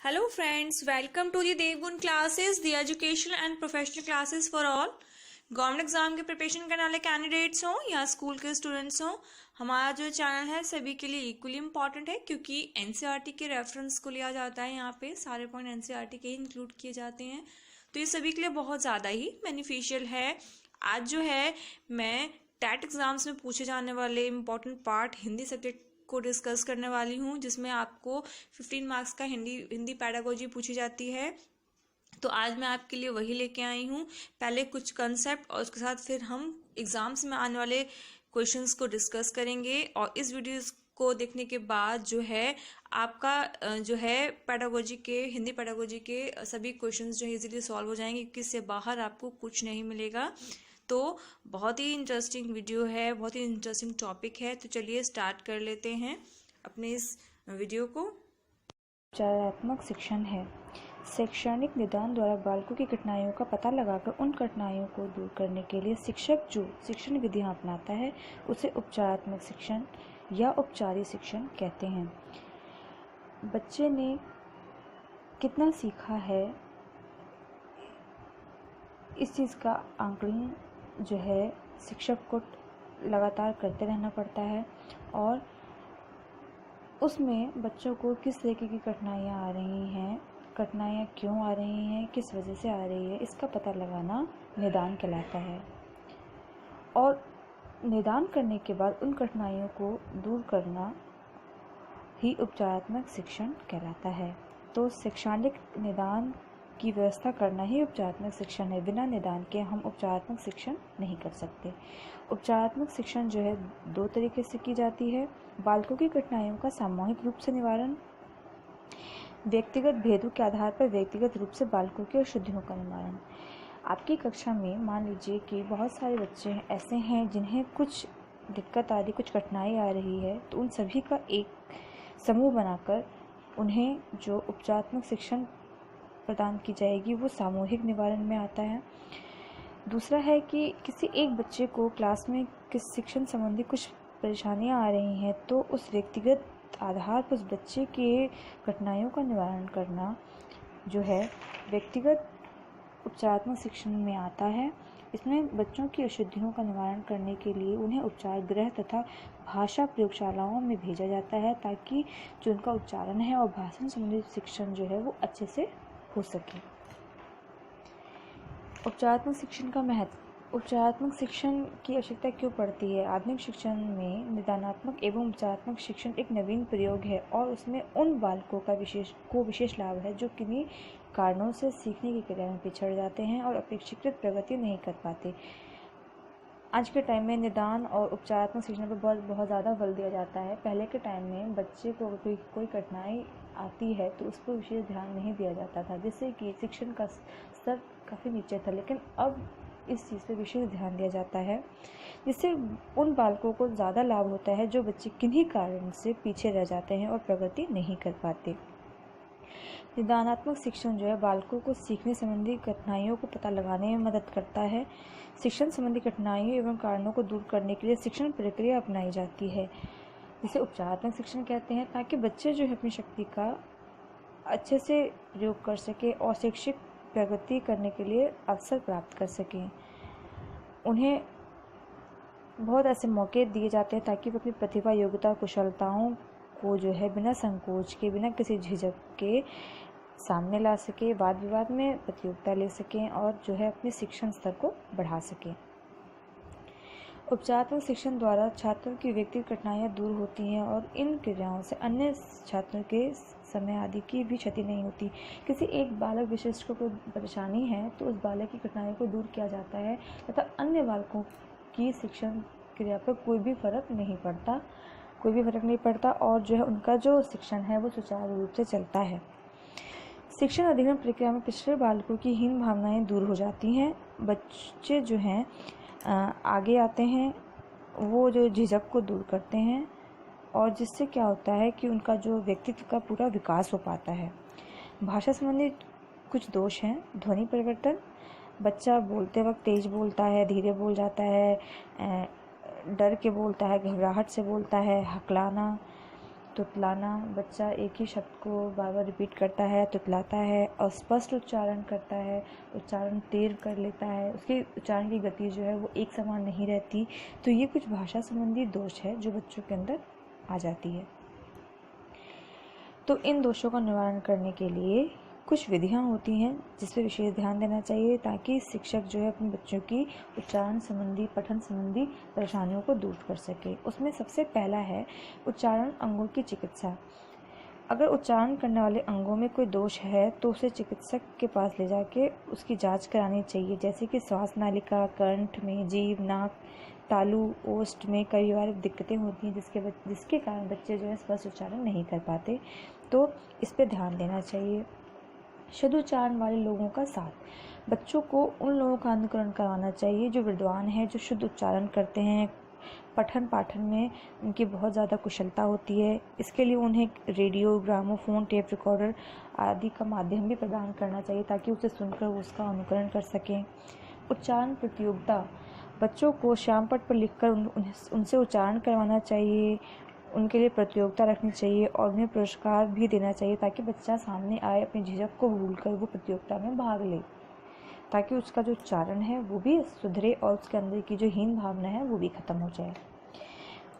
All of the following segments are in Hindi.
Hello friends, welcome to the Devgun classes, the educational and professional classes for all. Government exam के प्रिपरेशन करने वाले कैंडिडेट्स हों या स्कूल के स्टूडेंट्स हों, हमारा जो चैनल है सभी के लिए इक्वली इम्पॉर्टेंट है क्योंकि एनसीईआरटी के रेफरेंस को लिया जाता है। यहाँ पे सारे पॉइंट एनसीईआरटी के ही इंक्लूड किए जाते हैं, तो ये सभी के लिए बहुत ज़्यादा ही बेनिफिशियल है। आज जो है मैं टैट एग्जाम्स में पूछे जाने वाले इम्पॉर्टेंट पार्ट हिंदी सब्जेक्ट को डिस्कस करने वाली हूँ, जिसमें आपको 15 मार्क्स का हिंदी पैडागोजी पूछी जाती है। तो आज मैं आपके लिए वही लेके आई हूँ। पहले कुछ कंसेप्ट और उसके साथ फिर हम एग्जाम्स में आने वाले क्वेश्चंस को डिस्कस करेंगे। और इस वीडियो को देखने के बाद जो है आपका जो है हिंदी पैडागोजी के सभी क्वेश्चंस जो है इजीली सॉल्व हो जाएंगे क्योंकि इससे बाहर आपको कुछ नहीं मिलेगा। तो बहुत ही इंटरेस्टिंग वीडियो है, बहुत ही इंटरेस्टिंग टॉपिक है। तो चलिए स्टार्ट कर लेते हैं अपने इस वीडियो को। उपचारात्मक शिक्षण है शैक्षणिक निदान द्वारा बालकों की कठिनाइयों का पता लगाकर उन कठिनाइयों को दूर करने के लिए शिक्षक जो शिक्षण विधियां अपनाता है उसे उपचारात्मक शिक्षण या उपचारी शिक्षण कहते हैं। बच्चे ने कितना सीखा है इस चीज़ का आंकलन जो है शिक्षक को लगातार करते रहना पड़ता है और उसमें बच्चों को किस तरीके की कठिनाइयाँ आ रही हैं, कठिनाइयाँ क्यों आ रही हैं, किस वजह से आ रही है, इसका पता लगाना निदान कहलाता है। और निदान करने के बाद उन कठिनाइयों को दूर करना ही उपचारात्मक शिक्षण कहलाता है। तो शैक्षणिक निदान की व्यवस्था करना ही उपचारात्मक शिक्षण है। बिना निदान के हम उपचारात्मक शिक्षण नहीं कर सकते। उपचारात्मक शिक्षण जो है दो तरीके से की जाती है। बालकों की कठिनाइयों का सामूहिक रूप से निवारण, व्यक्तिगत भेदों के आधार पर व्यक्तिगत रूप से बालकों की अशुद्धियों का निवारण। आपकी कक्षा में मान लीजिए कि बहुत सारे बच्चे ऐसे हैं जिन्हें कुछ दिक्कत आ रही, कुछ कठिनाई आ रही है, तो उन सभी का एक समूह बनाकर उन्हें जो उपचारात्मक शिक्षण प्रदान की जाएगी वो सामूहिक निवारण में आता है। दूसरा है कि किसी एक बच्चे को क्लास में किस शिक्षण संबंधी कुछ परेशानियां आ रही हैं तो उस व्यक्तिगत आधार पर उस बच्चे के कठिनाइयों का निवारण करना जो है व्यक्तिगत उपचारात्मक शिक्षण में आता है। इसमें बच्चों की अशुद्धियों का निवारण करने के लिए उन्हें उपचार गृह तथा भाषा प्रयोगशालाओं में भेजा जाता है ताकि जो उनका उच्चारण है और भाषण संबंधी शिक्षण जो है वो अच्छे से हो सके। उपचारात्मक शिक्षण का महत्व। उपचारात्मक शिक्षण की आवश्यकता क्यों पड़ती है? आधुनिक शिक्षण में निदानात्मक एवं उपचारात्मक शिक्षण एक नवीन प्रयोग है और उसमें उन बालकों का विशेष लाभ है जो किन्हीं कारणों से सीखने की क्रिया में पिछड़ जाते हैं और अपेक्षाकृत प्रगति नहीं कर पाते। आज के टाइम में निदान और उपचारात्मक शिक्षण पर बहुत ज़्यादा बल दिया जाता है। पहले के टाइम में बच्चे को कोई कठिनाई आती है तो उस पर विशेष ध्यान नहीं दिया जाता था, जिससे कि शिक्षण का स्तर काफ़ी नीचे था। लेकिन अब इस चीज़ पे विशेष ध्यान दिया जाता है, जिससे उन बालकों को ज़्यादा लाभ होता है जो बच्चे किन्हीं कारण से पीछे रह जाते हैं और प्रगति नहीं कर पाते। निदानात्मक शिक्षण जो है बालकों को सीखने संबंधी कठिनाइयों को पता लगाने में मदद करता है। शिक्षण संबंधी कठिनाइयों एवं कारणों को दूर करने के लिए शिक्षण प्रक्रिया अपनाई जाती है, जिसे उपचारात्मक शिक्षण कहते हैं, ताकि बच्चे जो है अपनी शक्ति का अच्छे से प्रयोग कर सके और शैक्षिक प्रगति करने के लिए अवसर प्राप्त कर सकें। उन्हें बहुत ऐसे मौके दिए जाते हैं ताकि वो अपनी प्रतिभा, योग्यता, कुशलताओं को जो है बिना संकोच के, बिना किसी झिझक के सामने ला सके, वाद विवाद में प्रतियोगिता ले सकें और जो है अपने शिक्षण स्तर को बढ़ा सकें। उपचारात्मक शिक्षण द्वारा छात्रों की व्यक्तिगत कठिनाइयाँ दूर होती हैं और इन क्रियाओं से अन्य छात्रों के समय आदि की भी क्षति नहीं होती। किसी एक बालक विशिष्ट को कोई परेशानी है तो उस बालक की कठिनाई को दूर किया जाता है तथा अन्य बालकों की शिक्षण क्रिया पर कोई भी फर्क नहीं पड़ता और जो है उनका जो शिक्षण है वो सुचारू रूप से चलता है। शिक्षण अधिगम प्रक्रिया में पिछड़े बालकों की हीन भावनाएं दूर हो जाती हैं। बच्चे जो हैं आगे आते हैं, वो जो झिझक को दूर करते हैं और जिससे क्या होता है कि उनका जो व्यक्तित्व का पूरा विकास हो पाता है। भाषा संबंधी कुछ दोष हैं। ध्वनि परिवर्तन, बच्चा बोलते वक्त तेज बोलता है, धीरे बोल जाता है, डर के बोलता है, घबराहट से बोलता है, हकलाना, तुतलाना, बच्चा एक ही शब्द को बार बार रिपीट करता है, तुतलाता है, अस्पष्ट उच्चारण करता है, उच्चारण तेज कर लेता है, उसके उच्चारण की गति जो है वो एक समान नहीं रहती। तो ये कुछ भाषा संबंधी दोष है जो बच्चों के अंदर आ जाती है। तो इन दोषों का निवारण करने के लिए कुछ विधियां होती हैं जिस पर विशेष ध्यान देना चाहिए, ताकि शिक्षक जो है अपने बच्चों की उच्चारण संबंधी, पठन संबंधी परेशानियों को दूर कर सके। उसमें सबसे पहला है उच्चारण अंगों की चिकित्सा। अगर उच्चारण करने वाले अंगों में कोई दोष है तो उसे चिकित्सक के पास ले जाके उसकी जांच करानी चाहिए, जैसे कि श्वास नालिका, कंठ में, जीभ, नाक, तालु, ओष्ठ में कई बार दिक्कतें होती हैं जिसके कारण बच्चे जो है स्पष्ट उच्चारण नहीं कर पाते। तो इस पर ध्यान देना चाहिए। शुद्ध उच्चारण वाले लोगों का साथ, बच्चों को उन लोगों का अनुकरण करवाना चाहिए जो विद्वान हैं, जो शुद्ध उच्चारण करते हैं, पठन पाठन में उनकी बहुत ज़्यादा कुशलता होती है। इसके लिए उन्हें रेडियो, ग्रामोफोन, टेप रिकॉर्डर आदि का माध्यम भी प्रदान करना चाहिए ताकि उसे सुनकर वो उसका अनुकरण कर सकें। उच्चारण प्रतियोगिता, बच्चों को श्यामपट्ट पर लिखकर उनसे उच्चारण करवाना चाहिए, उनके लिए प्रतियोगिता रखनी चाहिए और उन्हें पुरस्कार भी देना चाहिए ताकि बच्चा सामने आए, अपनी झिझक को भूलकर वो प्रतियोगिता में भाग ले, ताकि उसका जो उच्चारण है वो भी सुधरे और उसके अंदर की जो हीन भावना है वो भी खत्म हो जाए।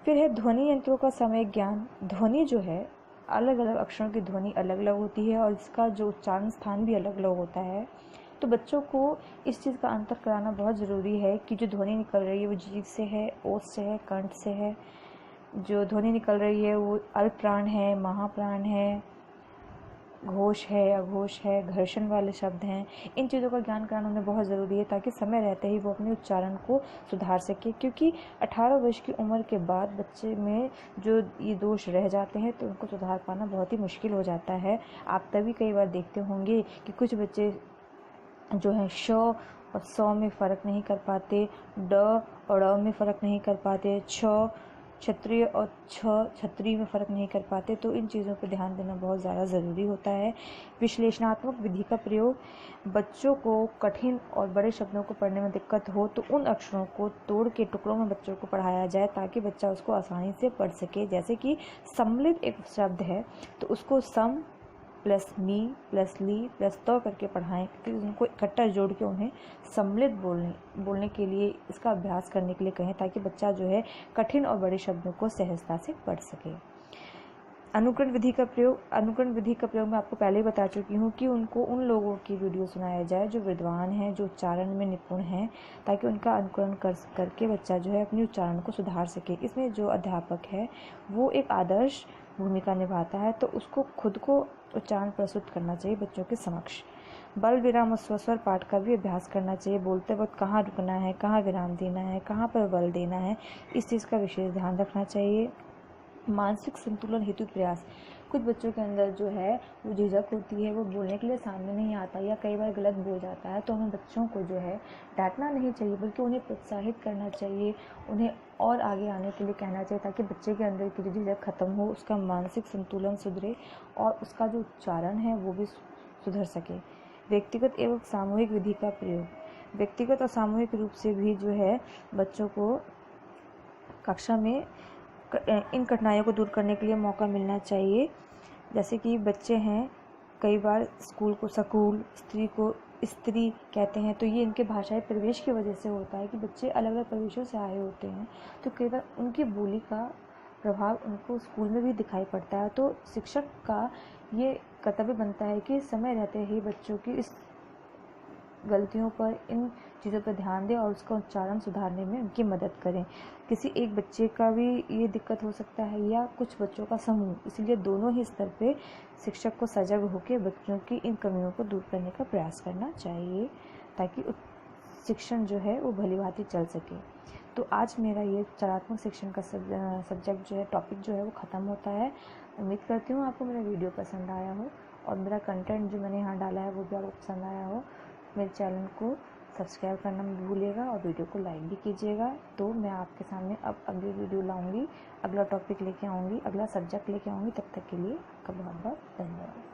फिर है ध्वनि यंत्रों का समय ज्ञान। ध्वनि जो है, अलग अलग अक्षरों की ध्वनि अलग अलग होती है और इसका जो उच्चारण स्थान भी अलग अलग होता है। तो बच्चों को इस चीज़ का अंतर कराना बहुत ज़रूरी है कि जो ध्वनि निकल रही है वो जीभ से है, ओठ से है, कंठ से है, जो ध्वनि निकल रही है वो अल्पप्राण है, महाप्राण है, घोष है, अघोष है, घर्षण वाले शब्द हैं। इन चीज़ों का ज्ञान कराना उन्हें बहुत ज़रूरी है ताकि समय रहते ही वो अपने उच्चारण को सुधार सके, क्योंकि 18 वर्ष की उम्र के बाद बच्चे में जो ये दोष रह जाते हैं तो उनको सुधार पाना बहुत ही मुश्किल हो जाता है। आप तभी कई बार देखते होंगे कि कुछ बच्चे जो है श और सौ में फ़र्क नहीं कर पाते, ड और ड़ में फ़र्क नहीं कर पाते, छ क्षत्रिय और छत्री में फ़र्क नहीं कर पाते। तो इन चीज़ों पर ध्यान देना बहुत ज़्यादा ज़रूरी होता है। विश्लेषणात्मक विधि का प्रयोग, बच्चों को कठिन और बड़े शब्दों को पढ़ने में दिक्कत हो तो उन अक्षरों को तोड़ के टुकड़ों में बच्चों को पढ़ाया जाए ताकि बच्चा उसको आसानी से पढ़ सके। जैसे कि सम्मिलित एक शब्द है तो उसको सम प्लस मी प्लस ली प्लस तो करके पढ़ाएं, फिर उनको इकट्ठा जोड़ के उन्हें सम्मिलित बोलने के लिए, इसका अभ्यास करने के लिए कहें ताकि बच्चा जो है कठिन और बड़े शब्दों को सहजता से पढ़ सके। अनुकरण विधि का प्रयोग मैं आपको पहले ही बता चुकी हूँ कि उनको उन लोगों की वीडियो सुनाया जाए जो विद्वान हैं, जो उच्चारण में निपुण हैं, ताकि उनका अनुकरण करके बच्चा जो है अपनी उच्चारण को सुधार सके। इसमें जो अध्यापक है वो एक आदर्श भूमिका निभाता है, तो उसको खुद को उच्चारण प्रस्तुत करना चाहिए बच्चों के समक्ष। बल विराम और स्वस्वर पाठ का भी अभ्यास करना चाहिए। बोलते वक्त कहाँ रुकना है, कहाँ विराम देना है, कहाँ पर बल देना है, इस चीज़ का विशेष ध्यान रखना चाहिए। मानसिक संतुलन हेतु प्रयास, कुछ बच्चों के अंदर जो है वो झिझक होती है, वो बोलने के लिए सामने नहीं आता या कई बार गलत बोल जाता है, तो हमें बच्चों को जो है डांटना नहीं चाहिए बल्कि उन्हें प्रोत्साहित करना चाहिए, उन्हें और आगे आने के लिए कहना चाहिए ताकि बच्चे के अंदर की जो झिझक खत्म हो, उसका मानसिक संतुलन सुधरे और उसका जो उच्चारण है वो भी सुधर सके। व्यक्तिगत एवं सामूहिक विधि का प्रयोग, व्यक्तिगत और सामूहिक रूप से भी जो है बच्चों को कक्षा में इन कठिनाइयों को दूर करने के लिए मौका मिलना चाहिए। जैसे कि बच्चे हैं, कई बार स्कूल को सकूल, स्त्री को स्त्री कहते हैं, तो ये इनके भाषाई प्रवेश की वजह से होता है कि बच्चे अलग अलग प्रदेशों से आए होते हैं, तो कई बार उनकी बोली का प्रभाव उनको स्कूल में भी दिखाई पड़ता है। तो शिक्षक का ये कर्तव्य बनता है कि समय रहते ही बच्चों की इस गलतियों पर, इन चीज़ों पर ध्यान दें और उसका उच्चारण सुधारने में उनकी मदद करें। किसी एक बच्चे का भी ये दिक्कत हो सकता है या कुछ बच्चों का समूह, इसलिए दोनों ही स्तर पे शिक्षक को सजग होकर बच्चों की इन कमियों को दूर करने का प्रयास करना चाहिए ताकि शिक्षण जो है वो भलीभांति चल सके। तो आज मेरा ये चयनात्मक शिक्षण का सब्जेक्ट जो है, टॉपिक जो है वो ख़त्म होता है। उम्मीद करती हूँ आपको मेरा वीडियो पसंद आया हो और मेरा कंटेंट जो मैंने यहाँ डाला है वो भी आपको पसंद आया हो। मेरे चैनल को सब्सक्राइब करना मत भूलिएगा और वीडियो को लाइक भी कीजिएगा। तो मैं आपके सामने अब अगली वीडियो लाऊंगी, अगला टॉपिक लेके आऊँगी, अगला सब्जेक्ट लेके आऊँगी। तब तक के लिए आपका बहुत बहुत धन्यवाद।